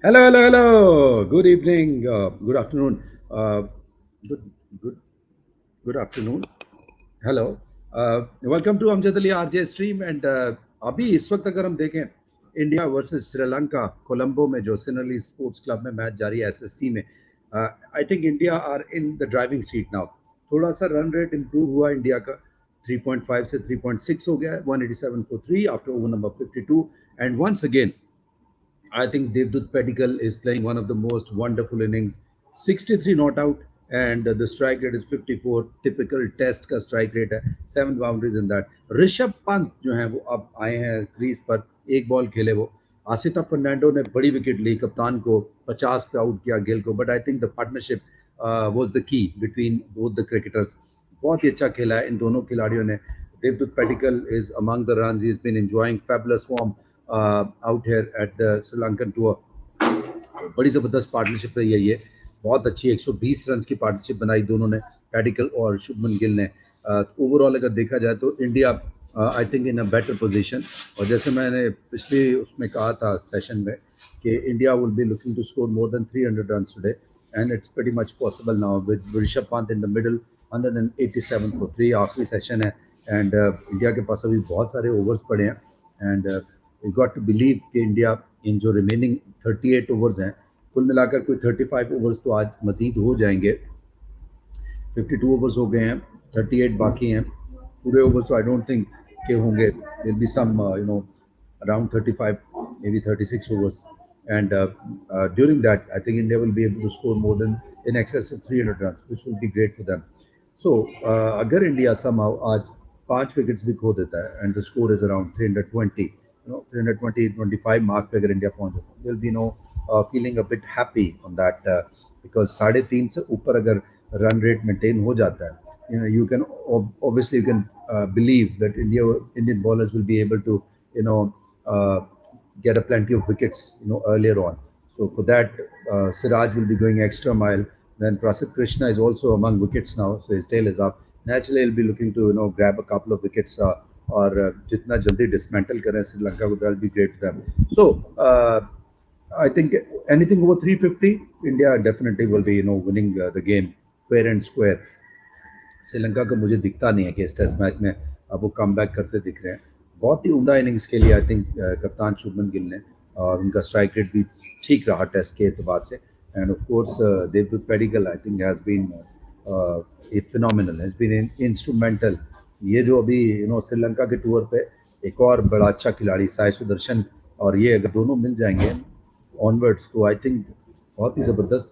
Hello, hello, hello. Good evening. Good afternoon. Good, good, good afternoon. Hello welcome to Amjad Ali RJ stream and अभी इस वक्त अगर हम देखें इंडिया वर्सेस श्रीलंका कोलंबो में जो सिनरली स्पोर्ट्स क्लब में मैच जारी है एसएससी में I think India are in the driving seat now थोड़ा सा रन रेट इंप्रूव हुआ इंडिया का 3.5 से 3.6 हो गया है 187 for 3 after over number 52 and once again I think Devdutt Pedigal is playing one of the most wonderful innings. 63 not out, and the strike rate is 54. Typical test का strike rate है. 7 boundaries in that. Rishabh Pant जो है वो अब आए हैं crease पर एक बॉल खेले वो आसिता फर्नांडो ने बड़ी विकेट ली कप्तान को 50 पे आउट किया गिल को but I think the partnership was the key between both the cricketers बहुत ही अच्छा खेला है इन दोनों खिलाड़ियों ने Devdutt Pedigal is among the runs. He's been enjoying fabulous form out here at the Sri Lankan tour. बड़ी ज़बरदस्त पार्टनरशिप रही है ये बहुत अच्छी 120 रन की पार्टनरशिप बनाई दोनों ने पैडिकल और शुभमन गिल ने ओवरऑल अगर देखा जाए तो India I think in a better position और जैसे मैंने पिछले उसमें कहा था सेशन में कि India will be looking to score more than 300 runs today and it's pretty much possible now with Rishabh Pant in the middle 187 for 3 आखिरी सेशन है एंड इंडिया के पास अभी बहुत सारे ओवर्स पड़े हैं and we got to believe कि इंडिया इन जो रिमेनिंग 38 ओवर्स हैं कुल मिलाकर कोई 35 ओवर्स तो आज मजीद हो जाएंगे 52 ओवर्स हो गए हैं 38 बाकी हैं पूरे ओवर्स तो आई डोंट थिंक के होंगे will be some around 35 maybe 36 overs and during that I think India will be able to score more than in excess of 300 runs which will be great for them so अगर India somehow आज 5 wickets भी खो देता है and the score is around 320 320-25 mark पे अगर India पहुंच जाता है there'll be no feeling a bit happy on that because 3.5 से ऊपर अगर रन रेट मेंटेन हो जाता है you can obviously you can believe that Indian bowlers will be able to you know uh, get a plenty of wickets earlier on. So for that, Siraj will be going extra mile. Then Prasid Krishna is also among wickets now, so his tail is up. Naturally, he'll be looking to grab a couple of wickets और जितना जल्दी dismantle करें श्रीलंका को that'll be great for them. So I think anything over 350, India definitely will be winning the game fair and square. Sri Lanka का मुझे दिखता नहीं है कि इस टेस्ट मैच में अब वो कम बैक करते दिख रहे हैं बहुत ही उमदा इनिंग्स के लिए आई थिंक कप्तान शुभमन गिल ने और उनका स्ट्राइक रेट भी ठीक रहा टेस्ट के एतबार से and of course Devdutt Padikkal I think has been phenomenal has been instrumental ये जो अभी श्रीलंका के टूर पे एक और बड़ा अच्छा खिलाड़ी साई सुदर्शन और ये अगर दोनों मिल जाएंगे ऑनवर्ड्स तो आई थिंक बहुत ही ज़बरदस्त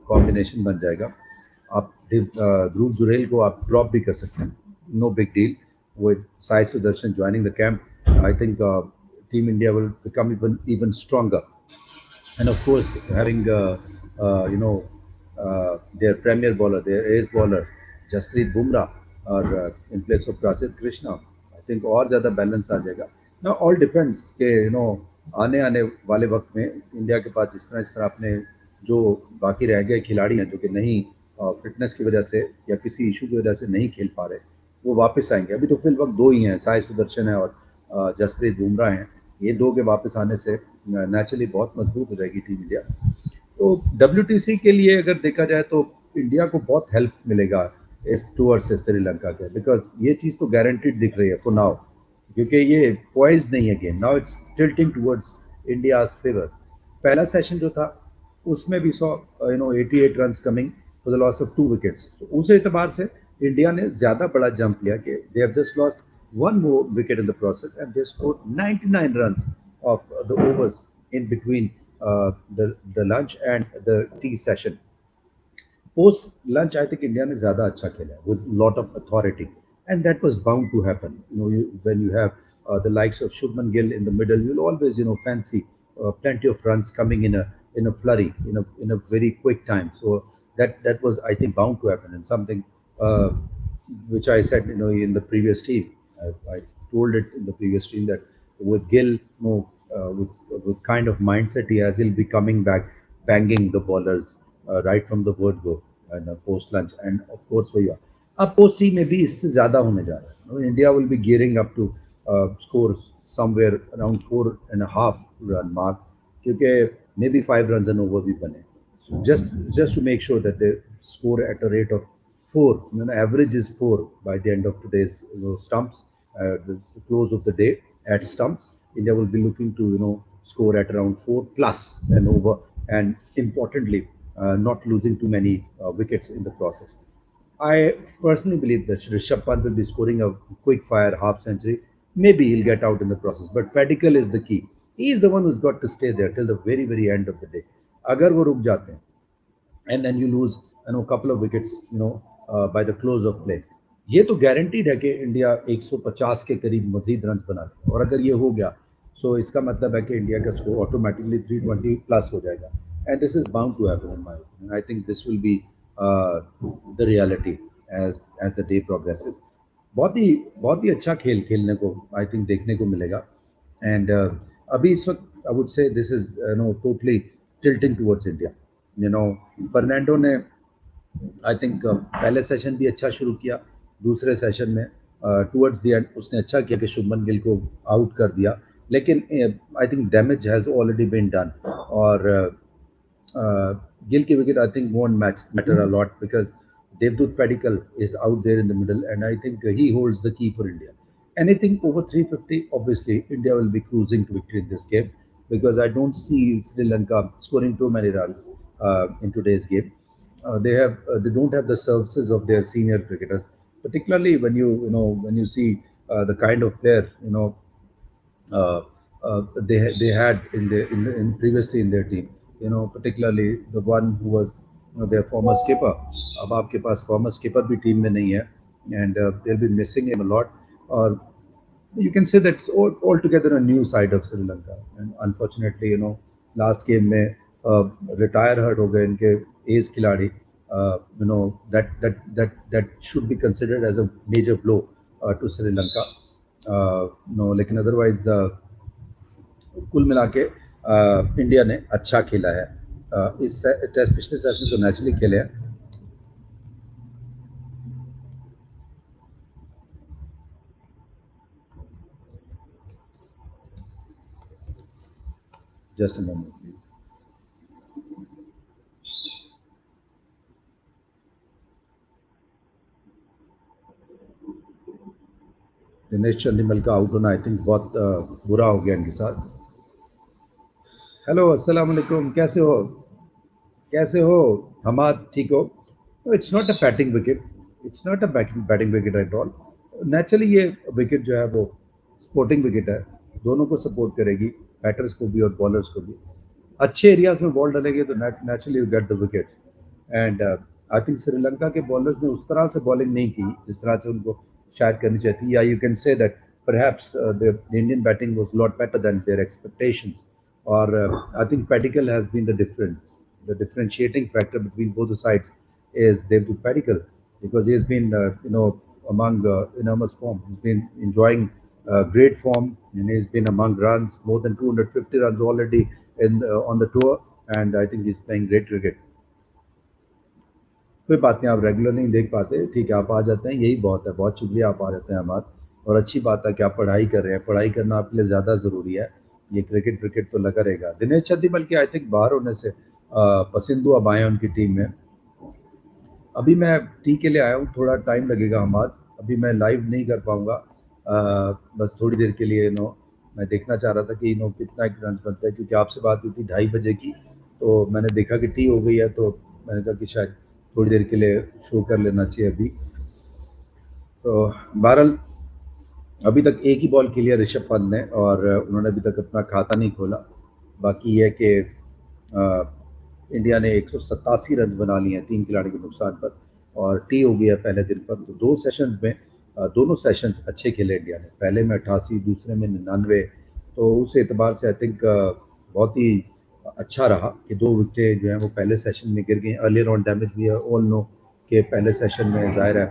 कॉम्बिनेशन बन जाएगा आप ध्रुव जुरेल को आप ड्रॉप भी कर सकते हैं no big deal with Sai Sudharsan joining the camp I think team India will become even stronger and of course having their premier bowler their ace bowler Jasprit Bumrah or in place of Prasid Krishna I think और ज़्यादा balance आ जाएगा ना all depends के आने आने वाले वक्त में इंडिया के पास जिस तरह अपने जो बाकी रह गए खिलाड़ी हैं जो कि नहीं फिटनेस की वजह से या किसी इशू की वजह से नहीं खेल पा रहे वो वापस आएंगे अभी तो फिल वक्त दो ही हैं साई सुदर्शन है और जसप्रीत बुमराह हैं ये दो के वापस आने से नेचुरली बहुत मजबूत हो जाएगी टीम इंडिया तो WTC के लिए अगर देखा जाए तो इंडिया को बहुत हेल्प मिलेगा इस टूर से श्रीलंका के बिकॉज ये चीज़ तो गारंटीड दिख रही है फॉर नाउ क्योंकि ये पॉइज नहीं है game now it's tilting towards India's favour पहला सेशन जो था उसमें भी सौ 88 run coming for the loss of 2 wickets उस एतबार से इंडिया ने ज़्यादा बड़ा जंप लिया कि they have just lost one more wicket in the process and they scored 99 run of the overs in between the lunch and the tea session. Post lunch, I think India ने ज़्यादा अच्छा खेला with lot of authority, and that was bound to happen. When you have the likes of Shubman Gill in the middle, you'll always fancy plenty of runs coming in a flurry, in a very quick time. So that was I think bound to happen, and something uh, which I said in the previous team. I told it in the previous stream that with Gill, with kind of mindset he has, he'll be coming back, banging the bowlers right from the word go and post lunch, and of course वही अब post ही में भी इससे ज़्यादा होने जा रहा है India will be gearing up to score somewhere around 4.5 run mark क्योंकि maybe 5 runs and over भी बने. So just to make sure that they score at a rate of four. Average is four by the end of today's stumps. The close of the day at stumps, India will be looking to score at around four plus and over, and importantly, not losing too many wickets in the process. I personally believe that Rishabh Pant will be scoring a quick fire half century. Maybe he'll get out in the process, but Padikkal is the key. He is the one who's got to stay there till the very end of the day. अगर वो रुक जाते हैं and then you lose couple of wickets by the close of play, ये तो guaranteed है कि India 150 के करीब मजीद रन बना ले, और अगर ये हो गया सो इसका मतलब है कि इंडिया का स्कोर ऑटोमेटिकली 320 प्लस हो जाएगा. And this is bound to happen in my opinion. I think this will be the reality as as the day progresses. बहुत ही अच्छा खेल खेलने को आई थिंक देखने को मिलेगा. एंड अभी इस वक्त I would say this is totally tilting towards India. You know Fernando ने आई थिंक पहले सेशन भी अच्छा शुरू किया. दूसरे सेशन में टुवर्ड्स द एंड उसने अच्छा किया कि शुभमन गिल को आउट कर दिया, लेकिन I think damage has already been done. और Gill ki wicket I think won't matter a lot because Devdutt Padikkal is out there in the middle, and I think he holds the key for India. Anything over 350, obviously India will be cruising to victory in this game because I don't see Sri Lanka scoring too many runs in today's game. They don't have the services of their senior cricketers, particularly when when you see the kind of player uh, they had in previously in their team. Particularly the one who was their former skipper. अब आपके पास former skipper भी team में नहीं है, and they'll be missing him a lot. Or you can say that's altogether a new side of Sri Lanka. And unfortunately, last game में retire hurt हो गए इनके ace खिलाड़ी. That should be considered as a major blow to Sri Lanka. No, लेकिन otherwise कुल मिला के India ने अच्छा खेला है. इस टेस्ट पिछले टेस्ट में तो नेचुरली खेले हैं. Just a moment. Dinesh Chandimal का आउट होना आई थिंक बहुत बुरा हो गया इनके साथ. हेलो अस्सलाम वालेकुम, कैसे हो? कैसे हो हमाद, ठीक हो? It's not a batting wicket. It's not a batting wicket at all. Naturally ये विकेट जो है वो स्पोर्टिंग विकेट है. दोनों को सपोर्ट करेगी, बैटर्स को भी और बॉलर्स को भी. अच्छे एरियाज में बॉल डालेंगे तो naturally you get the wicket. And I think Sri Lanka के बॉलर्स ने उस तरह से बॉलिंग नहीं की जिस तरह से उनको शायद करनी चाहिए थी. या you can say that perhaps the Indian batting was a lot better than their expectations. Or I think Padikkal has been the difference. The differentiating factor between both the sides is Devdutt Padikkal, because he has been, among enormous form. He's been enjoying great form, and he's been among runs, more than 250 runs already on the tour, and I think he's playing great cricket. कोई बात नहीं, आप regular नहीं देख पाते, ठीक है, आप आ जाते हैं, यही बहुत है. बहुत शुक्रिया आप आ जाते हैं हमारे. और अच्छी बात है कि आप पढ़ाई कर रहे हैं. पढ़ाई करना आपके लिए ज़्यादा ज़रूरी है. ये क्रिकेट क्रिकेट तो लगा रहेगा. दिनेश चंदीमल के आई थिंक बाहर होने से पसिंदू अब आए हैं उनकी टीम में. अभी मैं टी के लिए आया हूँ, थोड़ा टाइम लगेगा हमारे. अभी मैं लाइव नहीं कर पाऊँगा. बस थोड़ी देर के लिए मैं देखना चाह रहा था कि कितना एक रन बनता है, क्योंकि आपसे बात हुई थी 2:30 बजे की. तो मैंने देखा कि टी हो गई है, तो मैंने कहा कि शायद थोड़ी देर के लिए शो कर लेना चाहिए अभी. तो बहरहाल अभी तक एक ही बॉल खेली है ऋषभ पंत ने, और उन्होंने अभी तक अपना खाता नहीं खोला. बाकी ये कि इंडिया ने 187 रन बना लिए हैं 3 खिलाड़ी के नुकसान पर, और टी हो गया पहले दिन पर. तो दो सेशंस में दोनों सेशंस अच्छे खेले इंडिया ने. पहले में 88, दूसरे में 99. तो उस एतबार से आई थिंक बहुत ही अच्छा रहा कि 2 विकेटें जो हैं वो पहले सेशन में गिर गई. अर्लियर ऑन डैमेज भी है, ऑल नो कि पहले सेशन में ज़ाहिर है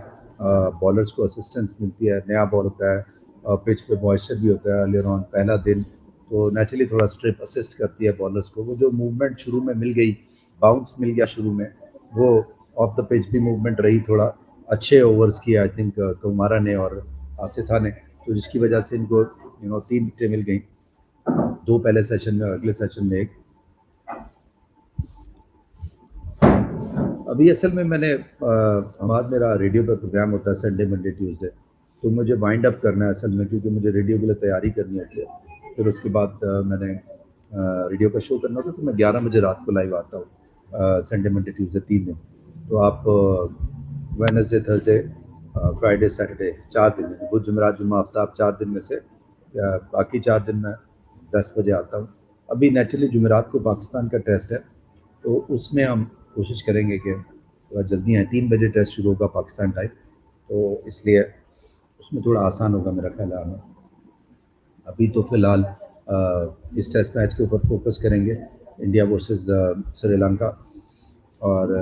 बॉलर्स को असिस्टेंस मिलती है, नया बॉल होता है, पिच पे मॉइस्चर भी होता है अर्लियर ऑन पहला दिन. तो नेचुरली थोड़ा स्ट्रिप असिस्ट करती है बॉलर्स को. वो जो मूवमेंट शुरू में मिल गई, बाउंस मिल गया शुरू में, वो ऑफ द पिच भी मूवमेंट रही. थोड़ा अच्छे ओवर्स किए आई थिंक कुमारा ने और आसिथा ने, तो जिसकी वजह से इनको 3 विकेटें मिल गई. 2 पहले सेशन में, अगले सेशन में 1. अभी असल में मैंने हमारा मेरा रेडियो पे प्रोग्राम होता है संडे मंडे ट्यूसडे, तो मुझे वाइंड अप करना है असल में, क्योंकि मुझे रेडियो के लिए तैयारी करनी होती है। फिर उसके बाद मैंने रेडियो का शो करना होता है, तो मैं 11 बजे रात को लाइव आता हूँ संडे मंडे ट्यूसडे 3 दिन। तो आप वेडनेसडे थर्सडे फ्राइडे सैटरडे 4 दिन में, बुध जुमेरात जुम्मा हफ्ता, आप 4 दिन में से बाकी 4 दिन में 10 बजे आता हूँ। अभी नेचुरली जुमेरात को पाकिस्तान का टेस्ट है, तो उसमें हम कोशिश करेंगे कि थोड़ा जल्दी आए। 3 बजे टेस्ट शुरू होगा पाकिस्तान टाइम, तो इसलिए उसमें थोड़ा आसान होगा मेरा ख्याल है आना। अभी तो फिलहाल इस टेस्ट मैच के ऊपर फोकस करेंगे, इंडिया वर्सेस श्रीलंका। और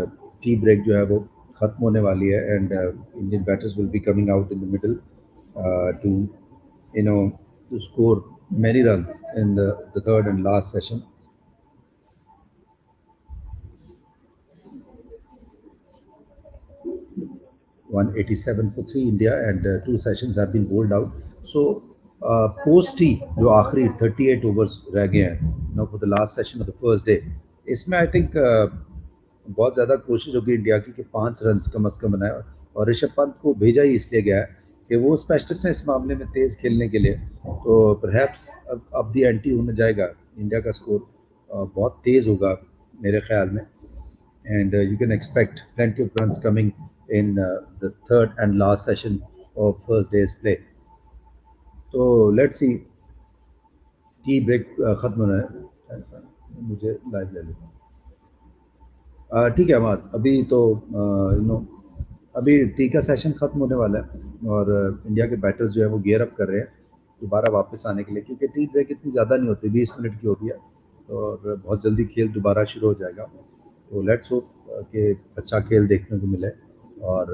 टी ब्रेक जो है वो ख़त्म होने वाली है, and Indian batters will be coming out in the middle to you know to score many runs in the third and last session. 187 for three India, and two sessions have been bowled out. So post T जो आखिरी 38 overs रह गए हैं now for the last session of the first day, इसमें I think बहुत ज़्यादा कोशिश होगी इंडिया की कि 5 रन कम अज़ कम बनाए। और ऋषभ पंत को भेजा ही इसलिए गया है कि वो स्पेशलिस्ट हैं इस मामले में तेज़ खेलने के लिए। तो परहैप्स अब दी एंटी होने जाएगा, इंडिया का स्कोर बहुत तेज़ होगा मेरे ख्याल में। And you can expect plenty of runs coming in the third and last session of first day's play. तो लेट्स सी, टी ब्रेक ख़त्म होना है, मुझे लाइव ले लो। ठीक है अमाद, अभी तो अभी टी का सेशन ख़त्म होने वाला है, और इंडिया के बैटर्स जो है वो गियर अप कर रहे हैं दोबारा वापस आने के लिए, क्योंकि टी ब्रेक इतनी ज़्यादा नहीं होती, 20 मिनट की होती है, और बहुत जल्दी खेल दोबारा शुरू हो जाएगा। तो लेट्स होप कि अच्छा खेल देखने को मिले और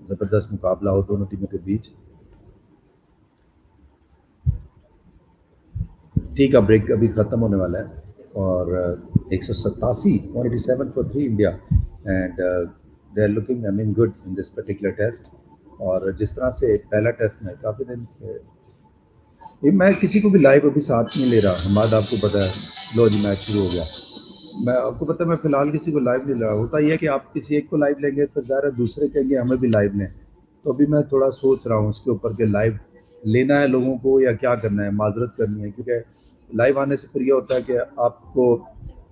ज़बरदस्त मुकाबला हो दोनों टीमों के बीच। टी का ब्रेक अभी ख़त्म होने वाला है, और 187 187 for three India, and they are looking I mean good in this particular test. और जिस तरह से पहला टेस्ट में काफ़ी दिन से मैं किसी को भी लाइव अभी साथ नहीं ले रहा, हमाद आपको पता है। लो जी मैच शुरू हो गया। मैं आपको पता है मैं फ़िलहाल किसी को लाइव नहीं ले रहा। होता ये है कि आप किसी एक को लाइव लेंगे तो ज़ाहिर है दूसरे कहेंगे हमें भी लाइव लें। तो अभी मैं थोड़ा सोच रहा हूँ उसके ऊपर कि लाइव लेना है लोगों को या क्या करना है, माजरत करनी है, क्योंकि लाइव आने से फिर ये होता है कि आपको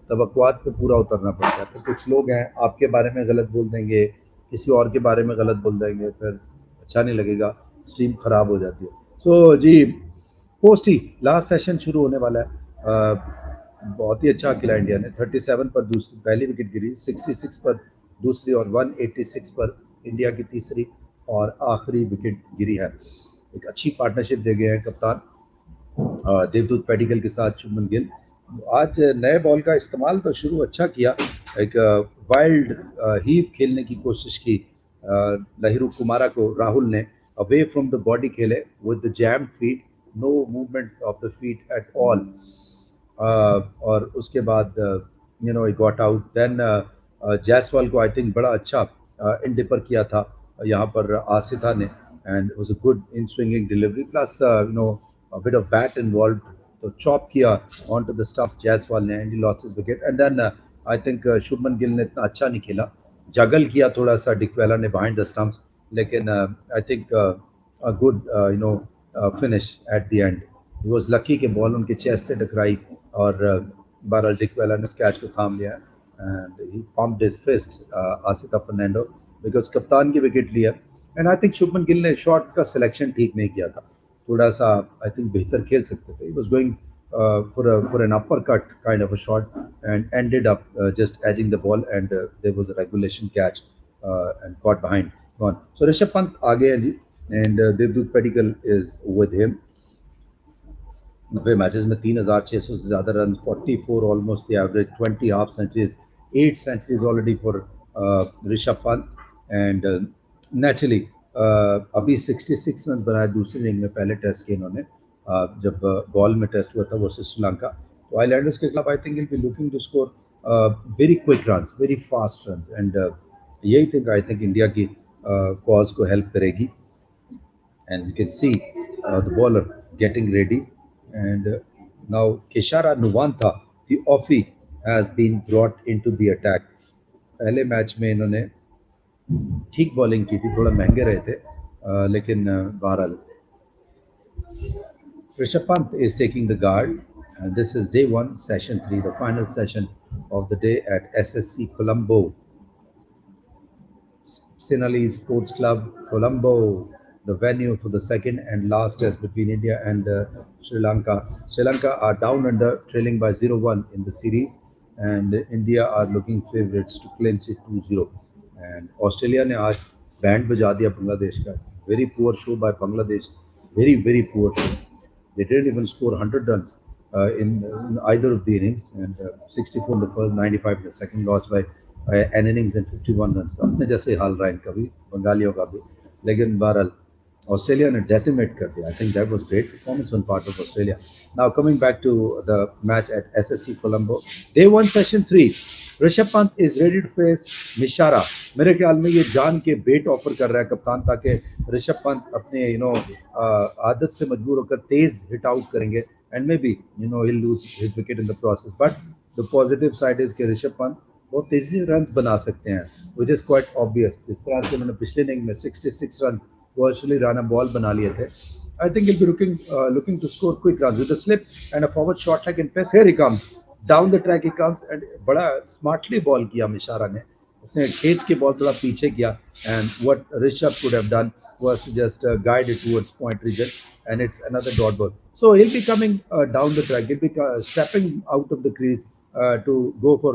तवक्कुआत पे पूरा उतरना पड़ता है। तो कुछ लोग हैं आपके बारे में गलत बोल देंगे, किसी और के बारे में गलत बोल देंगे, फिर अच्छा नहीं लगेगा, स्ट्रीम ख़राब हो जाती है। सो जी, पोस्ट ही लास्ट सेशन शुरू होने वाला है। बहुत ही अच्छा खेला इंडिया ने। 37 पर दूसरी पहली विकेट गिरी, 66 पर दूसरी, और 186 पर इंडिया की तीसरी और आखिरी विकेट गिरी है। एक अच्छी पार्टनरशिप दे गए हैं कप्तान देवदूत पेडिकल के साथ शुभमन गिल। आज नए बॉल का इस्तेमाल तो शुरू अच्छा किया, एक वाइल्ड हीव खेलने की कोशिश की लहिरू कुमारा को राहुल ने, अवे फ्रॉम द बॉडी खेले with the jam feet, no movement of the feet at all. और उसके बाद गॉट आउट। देन जायसवाल को आई थिंक बड़ा अच्छा इन डिपर किया था यहाँ पर आसिथा ने, and was a good in swinging delivery plus a bit of bat involved, तो चॉप किया on to the stumps Jaiswal ने, and he lost his wicket. And then I think Shubman Gill ने इतना अच्छा नहीं खेला, जगल किया थोड़ा सा डिकवेला ने बिहाइंड द स्टम्प्स, लेकिन I think a good finish at the end. He was lucky कि बॉल उनके चेस्ट से टकराई, और बहरहाल डिकवेला ने उस कैच को थाम लिया, and he pumped his fist Asitha Fernando, because कप्तान की विकेट लिया। And I think Shubman Gill ने शॉट का सिलेक्शन ठीक नहीं किया था, थोड़ा सा आई थिंक बेहतर खेल सकते थे। He was going for an uppercut kind of a shot and ended up just edging the ball, and there was a regulation catch and caught behind gone. So Rishabh Pant आगे हैं जी, and Devdutt Padikkal is with him। 90 matches में 3,600 से ज़्यादा रन, 44 almost the average, 20 half centuries, 8 centuries already for Rishabh Pant. And naturally अभी 66 run बनाए दूसरी इनिंग में पहले टेस्ट के इन्होंने, जब गॉल में टेस्ट हुआ था वर्सेस श्रीलंका। तो आइलैंडर्स के खिलाफ I think will be looking to score very quick runs, very fast runs, and यही थिंक आई थिंक इंडिया की कॉज को हेल्प करेगी। And you can see the bowler getting ready, and now Keshara Nuvanta, the offie, has been brought into the attack, पहले match में इन्होंने ठीक bowling की थी, थोड़ा महंगे रहे थे, लेकिन बहरहाल Rishabh Pant is taking the guard. And this is day one, session three, the final session of the day at SSC Colombo. Sinhalese Sports Club, Colombo, the venue for the second and last test between India and Sri Lanka. Sri Lanka are down under, trailing by 0-1 in the series, and India are looking favourites to clinch it 2-0. And Australia ने आज band बजा दिया बांग्लादेश का. Very poor show by Bangladesh. Very very poor show. They didn't even score 100 runs in either of the innings, and 64 in the first, 95 in the second, lost by an innings and 51 runs. अपने जैसे हाल रहा इनका भी, बंगालियों का भी, लेकिन बहरहाल Australia ने डेसिमेट कर दिया. I think that was great performance on part of Australia. Now coming back to the match at SSC Colombo, day one session 3. Rishabh Pant is ready to face Mishara. मेरे ख्याल में ये जान के बेट ऑफर कर रहा है कप्तान, ताकि ऋषभ पंत अपने आदत से मजबूर होकर तेज हिट आउट करेंगे, and may be he'll lose his wicket in the process. But the positive side is कि ऋषभ पंत बहुत तेजी से रन बना सकते हैं, विच इज़ क्वाइट ऑब्वियस. जिस तरह से उन्होंने पिछले इनिंग में 66 रन वर्चुअली रन बॉल बना लिए थे. I think he'll be looking to score quick runs with a slip and a forward shot leg and pace. Here he comes. Down the track he comes, and बड़ा smartly ball किया मिशारा ने. उसने खींच के ball थोड़ा पीछे किया, and what Rishabh could have done was to just guide it towards point region, and it's another dot ball. So he'll be coming down the track. He'll be stepping out of the crease to go for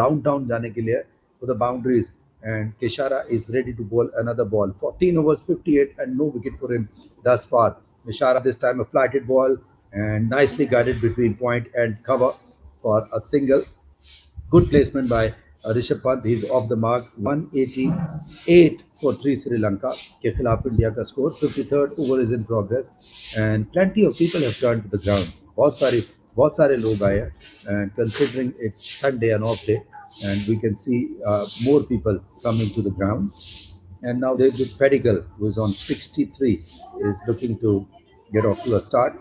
downtown जाने के लिए for the boundaries. And Keshara is ready to bowl another ball. 14 overs, 58, and no wicket for him thus far. Mishara this time a flighted ball and nicely guided between point and cover for a single. Good placement by Rishabh Pant. He's off the mark. 188 for 3 Sri Lanka के खिलाफ India का score. 53rd over is in progress and plenty of people have turned to the ground. बहुत सारे लोग आए हैं, and considering it's Sunday and off day, and we can see more people coming to the ground. And now David Pedigal, who is on 63, is looking to get off to a start.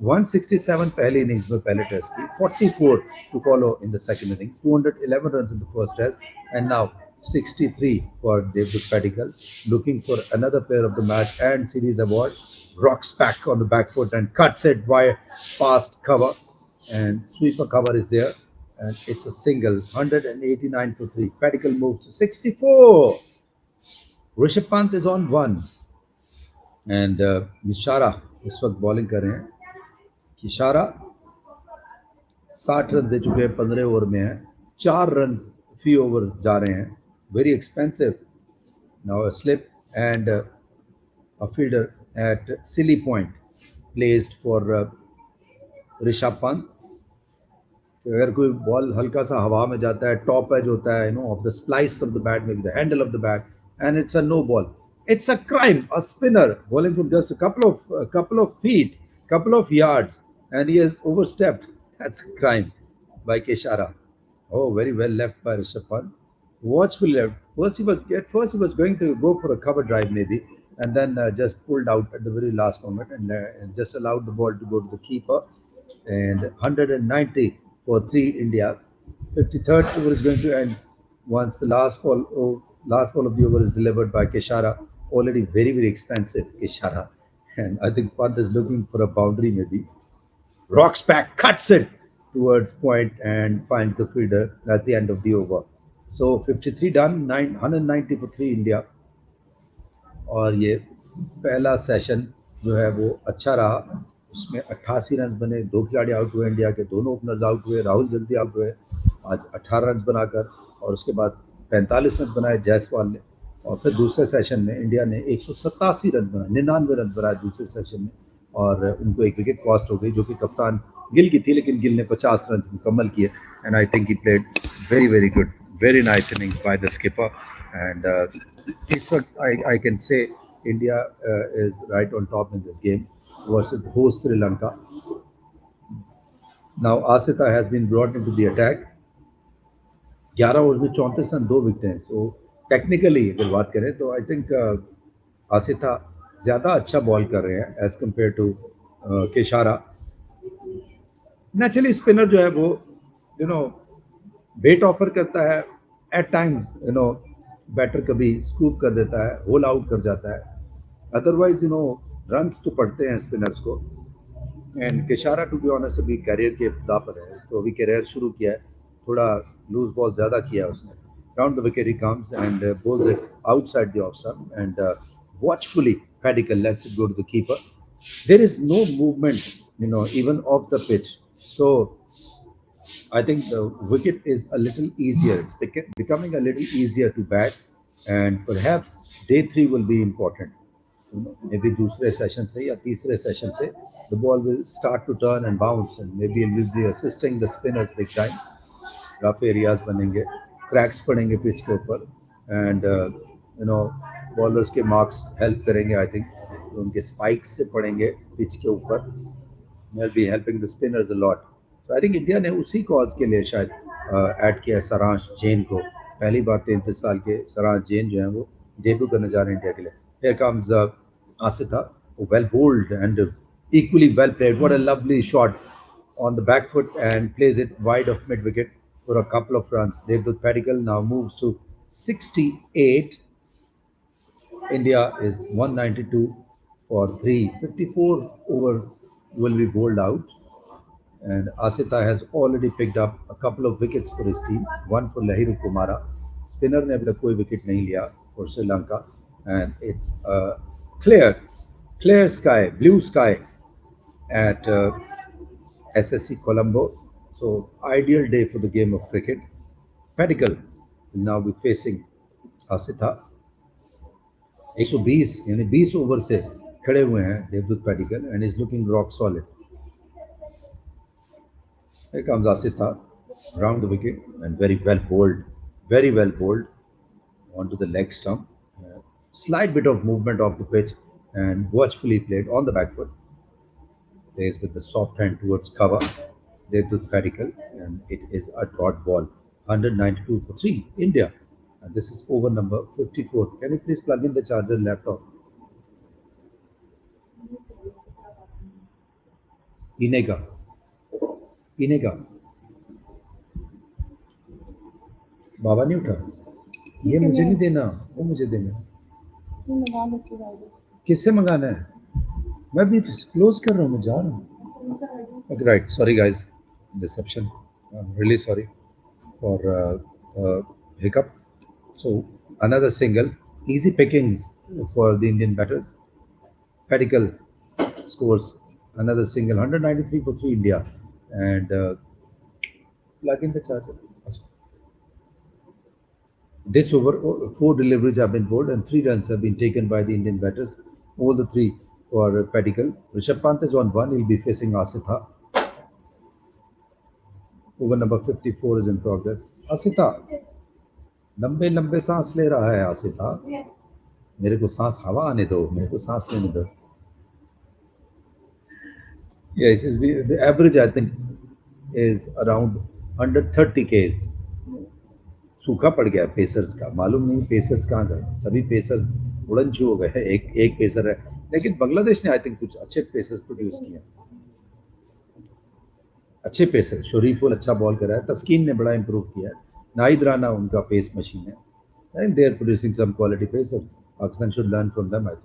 167 पहली innings में पहले test की, 44 to follow in the second inning, 211 runs in the first test, and now 63 for David Pedigal, looking for another player of the match and series award. Rocks back on the back foot and cuts it wide past cover, and sweeper cover is there, and it's a single. 189 for 3. Pedigal moves to 64. Rishabh Pant is on 1, and Mishara इस वक्त bowling कर रहे हैं. इशारा 60 run दे चुके हैं, 15 over में है, 4 रन फी ओवर जा रहे हैं. Very expensive. Now a slip and a fielder at silly point placed for Rishabh Pant. अगर कोई बॉल हल्का सा हवा में जाता है, टॉप एज होता है off the splice off the bat, may be the handle of the bat, and it's a no ball, it's a crime. A spinner bowling from just a couple of feet, couple of yards, and he has overstepped. That's a crime by Keshara. Oh, very well left by Rishabh Pant. Watchful left. First he was going to go for a cover drive maybe, and then just pulled out at the very last moment, and just allowed the ball to go to the keeper. And 190 for 3 India. 53rd over is going to end once the last ball of the over is delivered by Keshara. Already very very expensive Keshara, and I think Pant is looking for a boundary maybe. Rocks back, cuts it towards point and finds the fielder. That's the end of the over. So 53 done, 190 for 3 India. और ये पहला session जो है वो अच्छा रहा. उसमें 88 run बने, 2 खिलाड़ी आउट हुए इंडिया के, दोनों ओपनर्स आउट हुए. राहुल जल्दी आउट हुए आज 18 रन बनाकर, और उसके बाद 45 रन बनाए जायसवाल ने. और फिर दूसरे सेशन में इंडिया ने 187 रन बनाए, 99 रन बनाए दूसरे सेशन में, और उनको एक विकेट कॉस्ट हो गई जो कि कप्तान गिल की थी, लेकिन गिल ने 50 रन मुकम्मल किए. And I think he played very very good, very nice innings by the skipper. And इस वक्त I can say India is right on top in this game versus the host Sri Lanka. Now Asita has been brought into the attack. 11 over में 34 run, 2 wicket हैं. So technically अगर बात करें तो I think आसिता ज़्यादा अच्छा ball कर रहे हैं as compare to Keshara. Naturally spinner जो है वो बेट ऑफर करता है, एट टाइम्स बैटर कभी स्कूप कर देता है, होल आउट कर जाता है. अदरवाइज रन्स तो पड़ते हैं स्पिनर्स को. एंड केशारा टू बी ऑनेस्ट अभी करियर के इब्तिदा पर है, तो अभी करियर शुरू किया है. थोड़ा लूज बॉल ज़्यादा किया है उसने. Round the wicket he comes and bowls it outside the off stump and watchfully Padikkal lets it go to the keeper. There is no movement, even off the pitch. So I think the wicket is a little easier. It's becoming a little easier to bat, and perhaps day three will be important. Maybe दूसरे session से या तीसरे session से the ball will start to turn and bounce, and maybe it will be assisting the spinners big time. Rough areas बनेंगे, cracks पड़ेंगे pitch के ऊपर, and bowlers के मार्क्स हेल्प करेंगे आई थिंक. तो उनके स्पाइक्स से पड़ेंगे पिच के ऊपर. will be helping the spinners a lot. So I think India ने उसी कॉज के लिए शायद ऐड किया है सरांश जैन को. पहली बार 33 साल के सरांश जैन जो हैं वो डेब्यू करने जा रहे हैं इंडिया के लिए. Here comes Asita, well bowled and equally well played. What a lovely shot on the back foot and plays it wide of mid wicket for a couple of runs. Devdutt Padikkal now moves to 68. India is 192 for 3. 54 over will be bowled out. And Asita has already picked up a couple of wickets for his team. One for Lahiru Kumara. Spinner ने अभी तक कोई wicket नहीं लिया for Sri Lanka. And it's clear, clear sky, blue sky at SSC Colombo. So ideal day for the game of cricket. Pedicle will now be facing Asita. 120 यानी 20 over से खड़े हुए हैं Devdutt Padikkal and is looking rock solid. Here comes Asita round the wicket and very well bowled onto the leg stump. Slight bit of movement off the pitch and watchfully played on the back foot. Plays with the soft hand towards cover. Devdutt Padikkal, and it is a dot ball. 192 for 3, India. And this is over number 54. Can you please plug in the charger laptop? Inega. Inega. बाबा नहीं उठा. ये मुझे नहीं देना, वो मुझे देना. किससे मंगाना है? मैं भी क्लोज कर रहा हूँ, मैं जा रहा हूँ. Okay, right. Sorry guys, deception. I'm really sorry for hiccup. So another single, easy pickings for the Indian batters. Pedicle scores another single, 193 for 3 India, and plug in the charger. This over, 4 deliveries have been bowled and 3 runs have been taken by the Indian batters. All the 3 for Pedicle. Rishabh Pant is on 1. He'll be facing Asita. Over number 54 is in progress. Asita, लंबे लंबे सांस ले रहा है आसिता. मेरे को सांस हवा आने दो, मेरे को सांस लेने दो. Yes, the average I think is around 130 Ks. सूखा पड़ गया पेसर्स का. मालूम नहीं पेसर्स कहाँ गए. सभी पेसर्स उड़नछू हो गए. एक पेसर है, लेकिन बांग्लादेश ने आई थिंक कुछ अच्छे पेसर्स प्रोड्यूस किए. अच्छे पेसर. शरीफुल अच्छा बॉल कर रहा है. तस्कीन ने बड़ा इंप्रूव किया है. नाहिद राना उनका पेस मशीन है. And they are producing some quality pacers. Pakistan should learn from them, I think.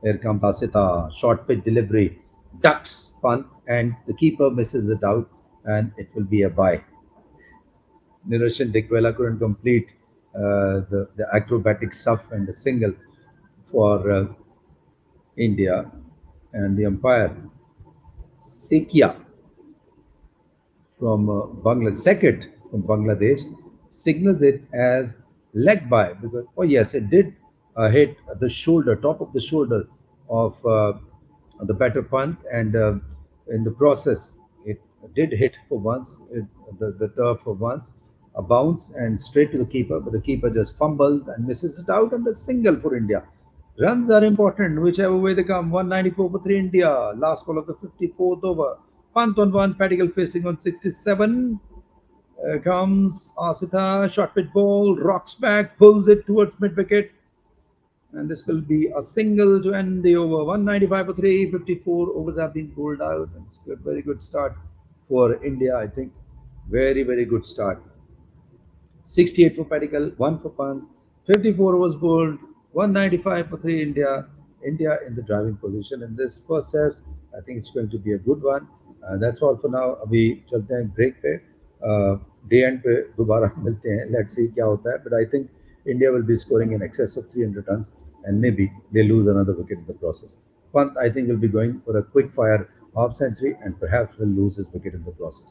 Here comes Asita, short pitch delivery, ducks punt, and the keeper misses it out, and it will be a bye. Niroshan Dikwela couldn't complete the acrobatic stuff and the single for India, and the umpire Sekia from Bangladesh, Sekit from Bangladesh, signals it as leg by because yes, it did hit the shoulder, top of the shoulder of the batter punt, and in the process it did hit for once the turf for once, a bounce and straight to the keeper, but the keeper just fumbles and misses it out, and a single for India. Runs are important, whichever way they come. 194 for 3 India. Last ball of the 54th over. Punt on 1, Padigal facing on 67. Comes Asita, short pitch ball, rocks back, pulls it towards mid wicket. And this will be a single to end the over. 195 for 3, 54 overs have been pulled out. It's a very good start for India, I think. Very good start. 68 for Pedicle, 1 for Pant, 54 overs bowled, 195 for 3 India. India in the driving position in this first test. I think it's going to be a good one. That's all for now. अभी चलते हैं break पे. Day end पे दोबारा मिलते हैं. Let's see क्या होता है. But I think India will be scoring in excess of 300 runs and maybe they lose another wicket in the process. Pant, I think, will be going for a quick fire half century and perhaps will lose his wicket in the process.